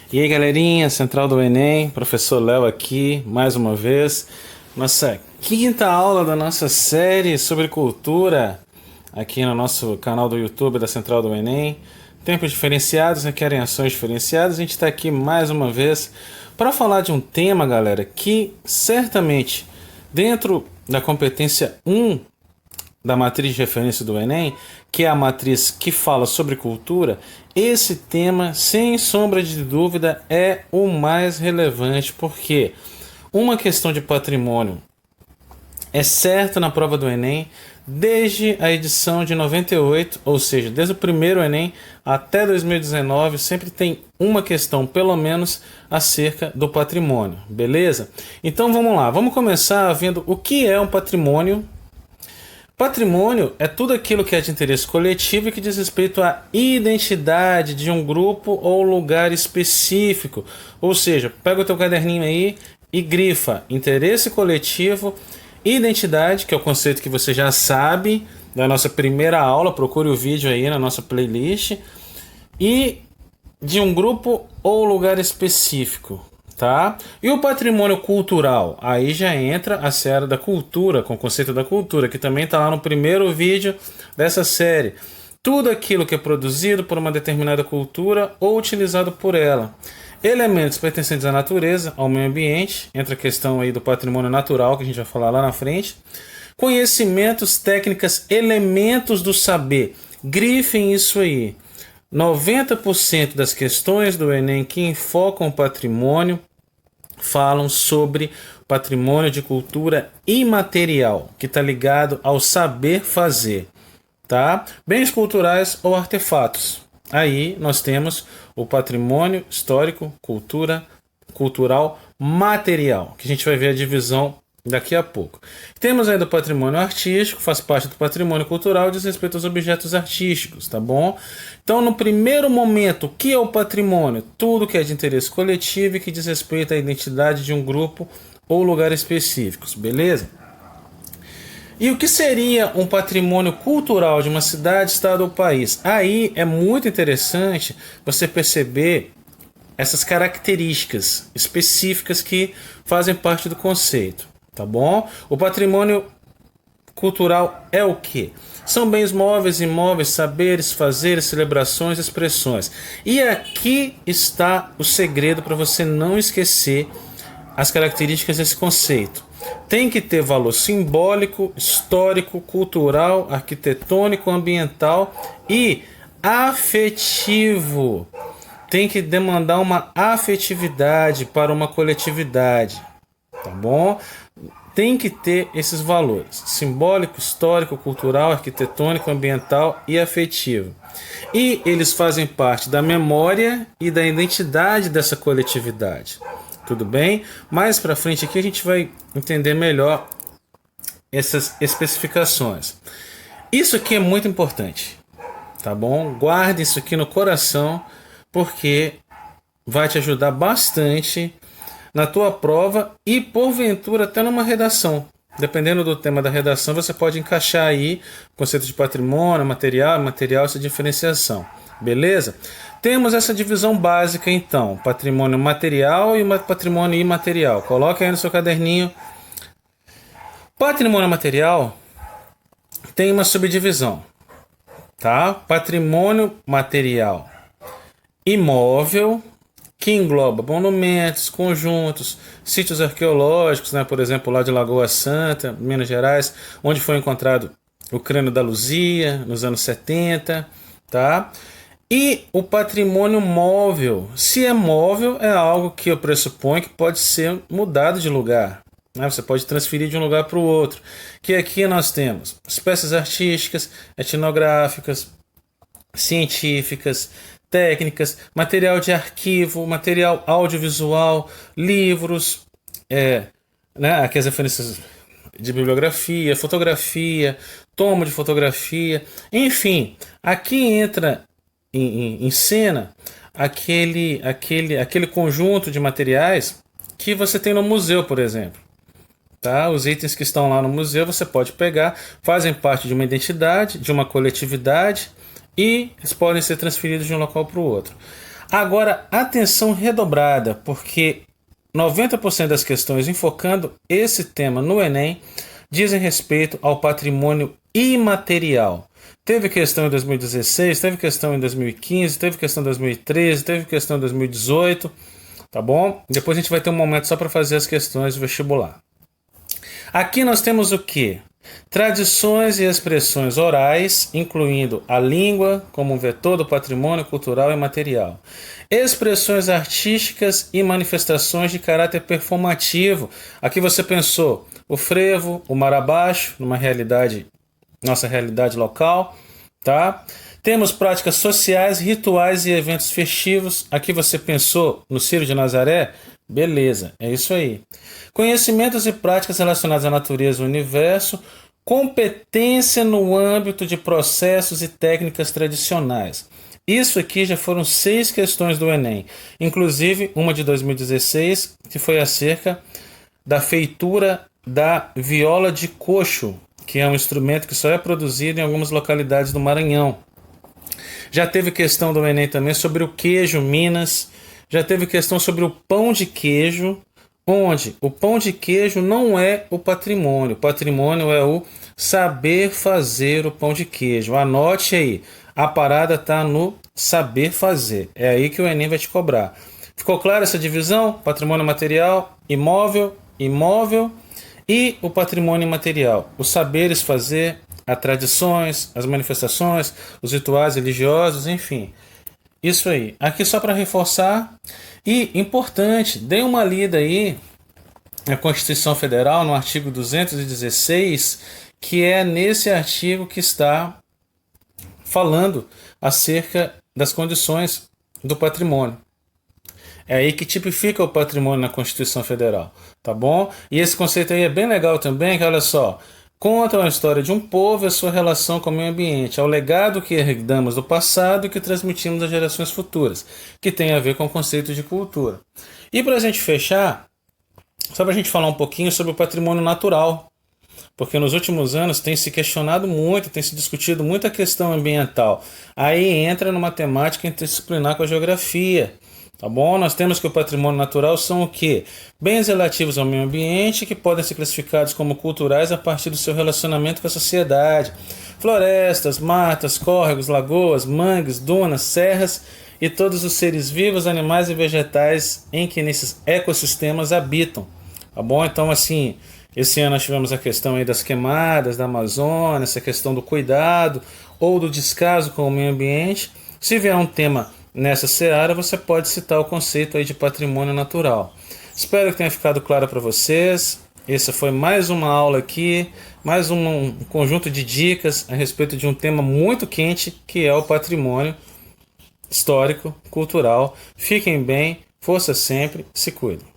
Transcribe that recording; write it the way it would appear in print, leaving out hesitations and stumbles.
E aí, galerinha, Central do Enem, professor Léo aqui, mais uma vez. Nossa quinta aula da nossa série sobre cultura, aqui no nosso canal do YouTube da Central do Enem. Tempos diferenciados requerem ações diferenciadas. A gente está aqui mais uma vez para falar de um tema, galera, que certamente dentro da competência 1 da matriz de referência do Enem, que é a matriz que fala sobre cultura, esse tema, sem sombra de dúvida, é o mais relevante, porque uma questão de patrimônio é certa na prova do Enem desde a edição de 98, ou seja, desde o primeiro Enem até 2019, sempre tem uma questão, pelo menos, acerca do patrimônio, beleza? Então vamos lá, vamos começar vendo o que é um patrimônio. Patrimônio é tudo aquilo que é de interesse coletivo e que diz respeito à identidade de um grupo ou lugar específico. Ou seja, pega o teu caderninho aí e grifa interesse coletivo, identidade, que é o conceito que você já sabe da nossa primeira aula, procure o vídeo aí na nossa playlist, e de um grupo ou lugar específico. Tá? E o patrimônio cultural? Aí já entra a série da cultura, com o conceito da cultura, que também está lá no primeiro vídeo dessa série. Tudo aquilo que é produzido por uma determinada cultura ou utilizado por ela. Elementos pertencentes à natureza, ao meio ambiente, entra a questão aí do patrimônio natural, que a gente vai falar lá na frente. Conhecimentos, técnicas, elementos do saber. Grifem isso aí. 90% das questões do Enem que enfocam o patrimônio falam sobre patrimônio de cultura imaterial, que está ligado ao saber fazer, tá? Bens culturais ou artefatos. Aí nós temos o patrimônio histórico, cultural, material, que a gente vai ver a divisão daqui a pouco. Temos ainda o patrimônio artístico, faz parte do patrimônio cultural, diz respeito aos objetos artísticos, tá bom? Então, no primeiro momento, o que é o patrimônio? Tudo que é de interesse coletivo e que diz respeito à identidade de um grupo ou lugar específicos, beleza? E o que seria um patrimônio cultural de uma cidade, estado ou país? Aí é muito interessante você perceber essas características específicas que fazem parte do conceito. Tá bom? O patrimônio cultural é o quê? São bens móveis, imóveis, saberes, fazeres, celebrações, expressões. E aqui está o segredo para você não esquecer as características desse conceito. Tem que ter valor simbólico, histórico, cultural, arquitetônico, ambiental e afetivo. Tem que demandar uma afetividade para uma coletividade. Tá bom? Tem que ter esses valores: simbólico, histórico, cultural, arquitetônico, ambiental e afetivo. E eles fazem parte da memória e da identidade dessa coletividade. Tudo bem? Mais para frente aqui a gente vai entender melhor essas especificações. Isso aqui é muito importante, tá bom? Guarde isso aqui no coração, porque vai te ajudar bastante na tua prova e porventura até numa redação. Dependendo do tema da redação, você pode encaixar aí o conceito de patrimônio, material, essa diferenciação. Beleza? Temos essa divisão básica então, patrimônio material e patrimônio imaterial. Coloque aí no seu caderninho. Patrimônio material tem uma subdivisão, tá? Patrimônio material imóvel, que engloba monumentos, conjuntos, sítios arqueológicos, né? Por exemplo, lá de Lagoa Santa, Minas Gerais, onde foi encontrado o crânio da Luzia, nos anos 70, tá? E o patrimônio móvel. Se é móvel, é algo que eu pressuponho que pode ser mudado de lugar, né? Você pode transferir de um lugar para o outro. Que aqui nós temos peças artísticas, etnográficas, científicas, técnicas, material de arquivo, material audiovisual, livros, né, aqui as referências de bibliografia, fotografia, tomo de fotografia, enfim, aqui entra em cena aquele conjunto de materiais que você tem no museu, por exemplo. Tá? Os itens que estão lá no museu você pode pegar, fazem parte de uma identidade, de uma coletividade, e eles podem ser transferidos de um local para o outro. Agora, atenção redobrada, porque 90% das questões enfocando esse tema no Enem dizem respeito ao patrimônio imaterial. Teve questão em 2016, teve questão em 2015, teve questão em 2013, teve questão em 2018, tá bom? Depois a gente vai ter um momento só para fazer as questões do vestibular. Aqui nós temos o quê? Tradições e expressões orais, incluindo a língua como um vetor do patrimônio cultural e material. Expressões artísticas e manifestações de caráter performativo. Aqui você pensou o frevo, o marabaixo, numa realidade, nossa realidade local, tá? Temos práticas sociais, rituais e eventos festivos. Aqui você pensou no Círio de Nazaré? Beleza, é isso aí. Conhecimentos e práticas relacionadas à natureza e ao universo, competência no âmbito de processos e técnicas tradicionais. Isso aqui já foram 6 questões do Enem, inclusive uma de 2016, que foi acerca da feitura da viola de coxo, que é um instrumento que só é produzido em algumas localidades do Maranhão. Já teve questão do Enem também sobre o queijo Minas. Já teve questão sobre o pão de queijo, onde o pão de queijo não é o patrimônio. O patrimônio é o saber fazer o pão de queijo. Anote aí, a parada está no saber fazer. É aí que o Enem vai te cobrar. Ficou clara essa divisão? Patrimônio material, imóvel e o patrimônio imaterial. Os saberes fazer, as tradições, as manifestações, os rituais religiosos, enfim. Isso aí. Aqui só para reforçar. E, importante, dê uma lida aí na Constituição Federal, no artigo 216, que é nesse artigo que está falando acerca das condições do patrimônio. É aí que tipifica o patrimônio na Constituição Federal, tá bom? E esse conceito aí é bem legal também, que olha só, conta a história de um povo e a sua relação com o meio ambiente, ao legado que herdamos do passado e que transmitimos às gerações futuras, que tem a ver com o conceito de cultura. E para a gente fechar, só para a gente falar um pouquinho sobre o patrimônio natural, porque nos últimos anos tem se questionado muito, tem se discutido muito a questão ambiental. Aí entra numa temática interdisciplinar com a geografia. Tá bom? Nós temos que o patrimônio natural são o quê? Bens relativos ao meio ambiente que podem ser classificados como culturais a partir do seu relacionamento com a sociedade. Florestas, matas, córregos, lagoas, mangues, dunas, serras e todos os seres vivos, animais e vegetais em que nesses ecossistemas habitam. Tá bom? Então, assim, esse ano nós tivemos a questão aí das queimadas da Amazônia, essa questão do cuidado ou do descaso com o meio ambiente. Se vier um tema nessa seara, você pode citar o conceito aí de patrimônio natural. Espero que tenha ficado claro para vocês. Essa foi mais uma aula aqui, mais um conjunto de dicas a respeito de um tema muito quente, que é o patrimônio histórico, cultural. Fiquem bem, força sempre, se cuidem.